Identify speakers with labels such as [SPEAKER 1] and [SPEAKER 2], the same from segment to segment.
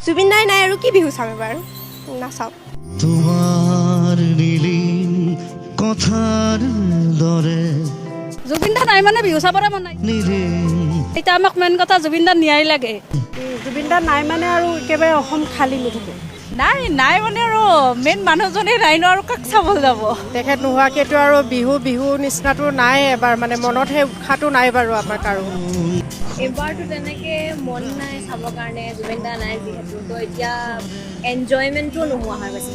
[SPEAKER 1] জুবিন দাই নাই আৰু কি বিহু চাম এবাৰ নাচাওঁ
[SPEAKER 2] তোমাৰ নীলিম কথাৰ দৰে
[SPEAKER 3] জুবিন দা নাই মানে বিহু চাবৰে মন নাই এতিয়া আমাক মেইন কথা জুবিন দা ন্যায় লাগে
[SPEAKER 4] জুবিন দা নাই মানে আৰু একেবাৰে অসম খালী নুঠুকে
[SPEAKER 3] নাই মানে আৰু মেইন মানুহজনে নাই ন আৰু কাক চাবলৈ যাব
[SPEAKER 4] তেখেত নোহোৱাকেতো আৰু বিহু নিচিনাটো নাই এবাৰ মানে মনত সেই উৎসাহটো নাই বাৰু আমাৰ কাৰো
[SPEAKER 5] এবাৰতো তেনেকে মন নাই চাবৰ কাৰণে জুবিন দা নাই যিহেতু তো এতিয়া এনজয়মেণ্টটো নোহোৱা হৈ গৈছে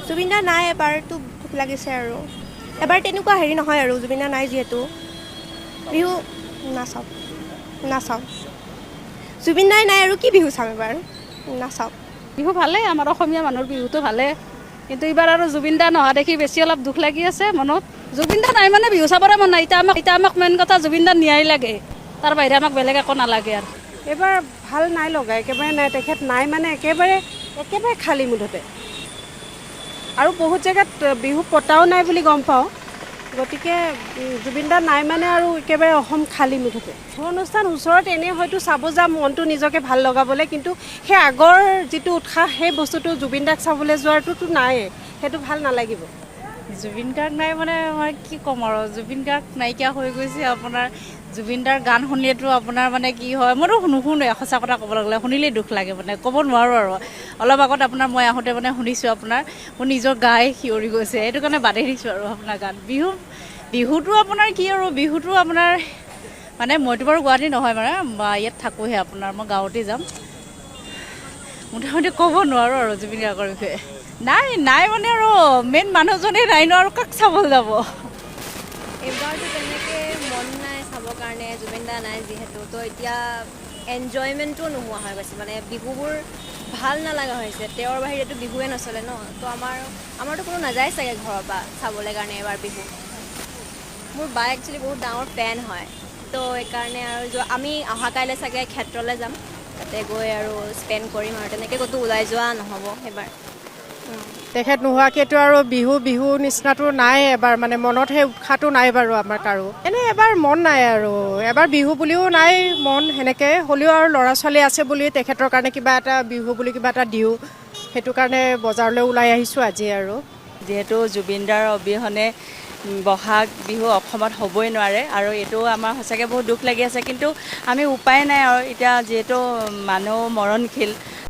[SPEAKER 1] জুবিন দা নাই এবাৰতো দুখ লাগিছে আৰু এবাৰ তেনেকুৱা হেৰি নহয় আৰু জুবিন দা নাই যিহেতু বিহু নাচাওঁ জুবিন দাই নাই আৰু কি বিহু চাম এবাৰ নাচাওঁ
[SPEAKER 3] বিহু ভালে আমাৰ অসমীয়া মানুহৰ বিহুটো ভালে কিন্তু এইবাৰ আৰু জুবিন দা নহা দেখি বেছি অলপ দুখ লাগি আছে মনত জুবিন দা নাই মানে বিহু চাবৰে মন নাই এতিয়া আমাক মেইন কথা জুবিন দা ন্যায় লাগে তাৰ বাহিৰে আমাক বেলেগ একো নালাগে আৰু
[SPEAKER 4] এইবাৰ ভাল নাই লগা একেবাৰে নাই তেখেত নাই মানে একেবাৰে খালী মুঠতে আৰু বহুত জেগাত বিহু পতাও নাই বুলি গম পাওঁ গতিকে জুবিন দা নাই মানে আৰু একেবাৰে অসম খালী মুঠতে অনুষ্ঠান ওচৰত এনেই হয়তো চাব যাম মনটো নিজকে ভাল লগাবলৈ কিন্তু সেই আগৰ যিটো উৎসাহ সেই বস্তুটো জুবিন দাক চাবলৈ যোৱাটোতো নাইয়ে সেইটো ভাল নালাগিব
[SPEAKER 3] জুবিন গাৰ্গ নাই মানে মই কি ক'ম আৰু জুবিন গাৰ্গ নাইকিয়া হৈ গৈছে আপোনাৰ জুবিন দাৰ গান শুনিলেতো আপোনাৰ মানে কি হয় মইতো নুশুনোৱে সঁচা কথা ক'বলৈ গ'লে শুনিলেই দুখ লাগে মানে ক'ব নোৱাৰোঁ আৰু অলপ আগত আপোনাৰ মই আহোঁতে মানে শুনিছোঁ আপোনাৰ মোৰ নিজৰ গাই শিয়ৰি গৈছে সেইটো কাৰণে বাদেই দিছোঁ আৰু আপোনাৰ গান বিহুটো আপোনাৰ কি আৰু বিহুটো আপোনাৰ মানে মইতো বাৰু গুৱাহাটী নহয় মানে ইয়াত থাকোঁহে আপোনাৰ মই গাঁৱতে যাম মোটামুটি ক'ব নোৱাৰোঁ আৰু জুবিন গাৰ্গৰ বিষয়ে নাই মানে আৰু মেইন মানুহজনে নাই ন আৰু কাক চাবলৈ যাব
[SPEAKER 5] এবাৰতো তেনেকে মন নাই চাবৰ কাৰণে জুবিন দা নাই যিহেতু তো এতিয়া এনজয়মেণ্টটো নোহোৱা হৈ গৈছে মানে বিহুবোৰ ভাল নালাগা হৈছে তেওঁৰ বাহিৰেতো বিহুৱে নচলে ন তো আমাৰতো কোনো নাযায় চাগে ঘৰৰ পৰা চাবলৈ কাৰণে এবাৰ বিহু মোৰ বা একচুৱেলি বহুত ডাঙৰ ফেন হয় তো সেইকাৰণে আৰু আমি অহা কাইলৈ চাগে ক্ষেত্ৰলৈ যাম তাতে গৈ আৰু স্পেণ্ড কৰিম আৰু তেনেকৈ ক'তো ওলাই যোৱা নহ'ব এবাৰ
[SPEAKER 4] তেখেত নোহোৱাকেতো আৰু বিহু নিচিনাটো নাই এবাৰ মানে মনত সেই উৎসাহটো নাই বাৰু আমাৰ কাৰো এনেই এবাৰ মন নাই আৰু এবাৰ বিহু বুলিও নাই মন সেনেকৈ হ'লেও আৰু ল'ৰা ছোৱালী আছে বুলি তেখেতৰ কাৰণে কিবা এটা বিহু বুলি কিবা এটা দিওঁ সেইটো কাৰণে বজাৰলৈ ওলাই আহিছোঁ আজি আৰু
[SPEAKER 6] যিহেতু জুবিন দাৰ অবিহনে বহাগ বিহু অসমত হ'বই নোৱাৰে আৰু এইটো আমাৰ সঁচাকৈ বহুত দুখ লাগি আছে কিন্তু আমি উপায় নাই আৰু এতিয়া যিহেতু মানুহ মৰণশীল